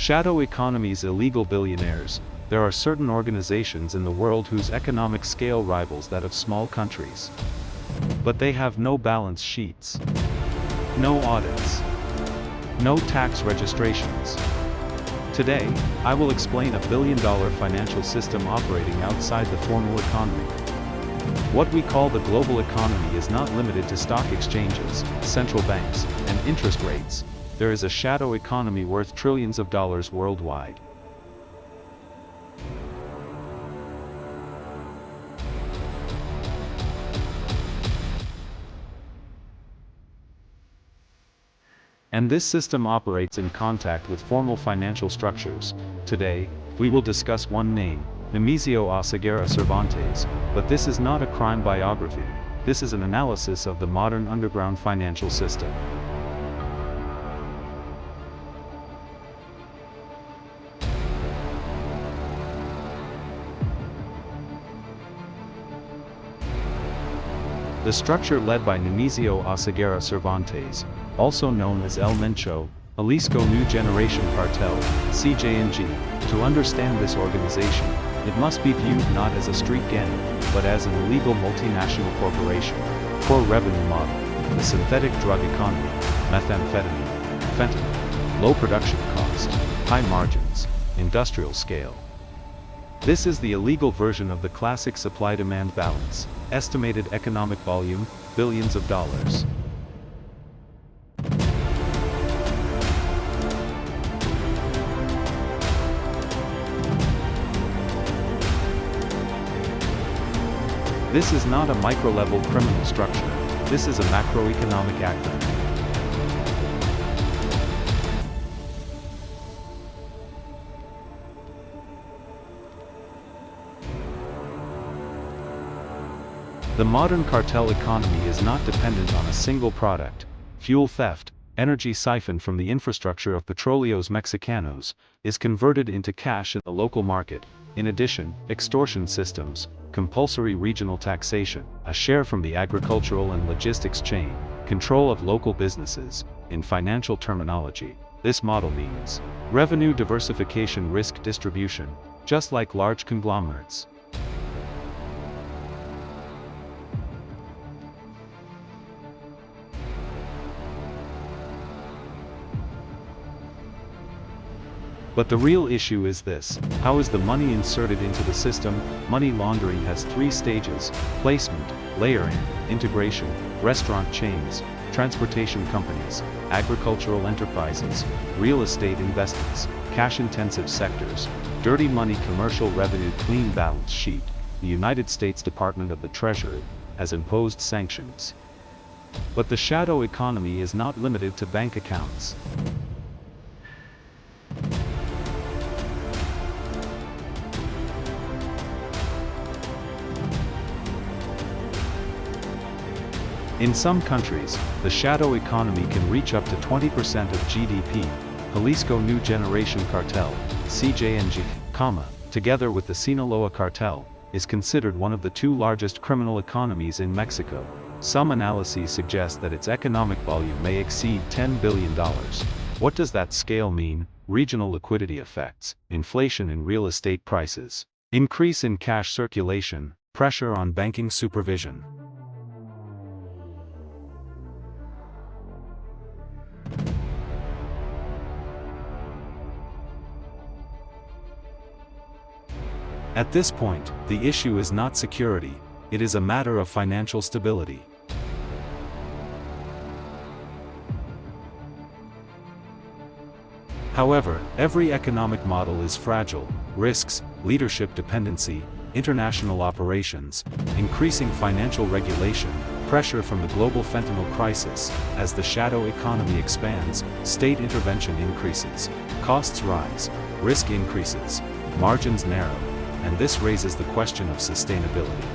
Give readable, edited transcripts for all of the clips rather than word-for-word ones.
Shadow economies, illegal billionaires. There are certain organizations in the world whose economic scale rivals that of small countries. But they have no balance sheets, no audits, no tax registrations. Today, I will explain a billion-dollar financial system operating outside the formal economy. What we call the global economy is not limited to stock exchanges, central banks, and interest rates. There is a shadow economy worth trillions of dollars worldwide. And this system operates in contact with formal financial structures. Today, we will discuss one name, Nemesio Oseguera Cervantes, but this is not a crime biography, this is an analysis of the modern underground financial system. The structure led by Nemesio Oseguera Cervantes, also known as El Mencho, Jalisco New Generation Cartel, CJNG. To understand this organization, it must be viewed not as a street gang, but as an illegal multinational corporation. Core revenue model, the synthetic drug economy, methamphetamine, fentanyl, low production cost, high margins, industrial scale. This is the illegal version of the classic supply-demand balance, estimated economic volume, billions of dollars. This is not a micro-level criminal structure, this is a macroeconomic actor. The modern cartel economy is not dependent on a single product. Fuel theft, energy siphoned from the infrastructure of Petróleos Mexicanos, is converted into cash in the local market. In addition, extortion systems, compulsory regional taxation, a share from the agricultural and logistics chain, control of local businesses. In financial terminology, this model means revenue diversification, risk distribution, just like large conglomerates. But the real issue is this: how is the money inserted into the system? Money laundering has three stages: placement, layering, integration. Restaurant chains, transportation companies, agricultural enterprises, real estate investments, cash-intensive sectors, dirty money, commercial revenue. Clean balance sheet. The United States Department of the Treasury has imposed sanctions. But the shadow economy is not limited to bank accounts. In some countries, the shadow economy can reach up to 20% of GDP. Jalisco New Generation Cartel, CJNG, together with the Sinaloa Cartel, is considered one of the two largest criminal economies in Mexico. Some analyses suggest that its economic volume may exceed $10 billion. What does that scale mean? Regional liquidity effects, inflation in real estate prices, increase in cash circulation, pressure on banking supervision. At this point, the issue is not security, it is a matter of financial stability. However, every economic model is fragile: risks, leadership dependency, international operations, increasing financial regulation, pressure from the global fentanyl crisis. As the shadow economy expands, state intervention increases, costs rise, risk increases, margins narrow, and this raises the question of sustainability.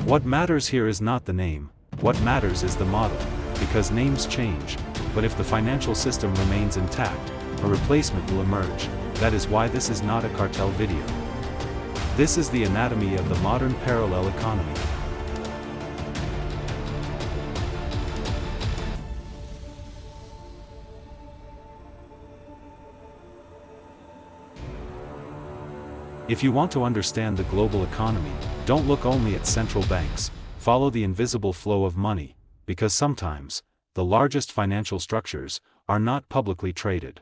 What matters here is not the name, what matters is the model, because names change, but if the financial system remains intact, a replacement will emerge. That is why this is not a cartel video. This is the anatomy of the modern parallel economy. If you want to understand the global economy, don't look only at central banks, follow the invisible flow of money, because sometimes, the largest financial structures are not publicly traded.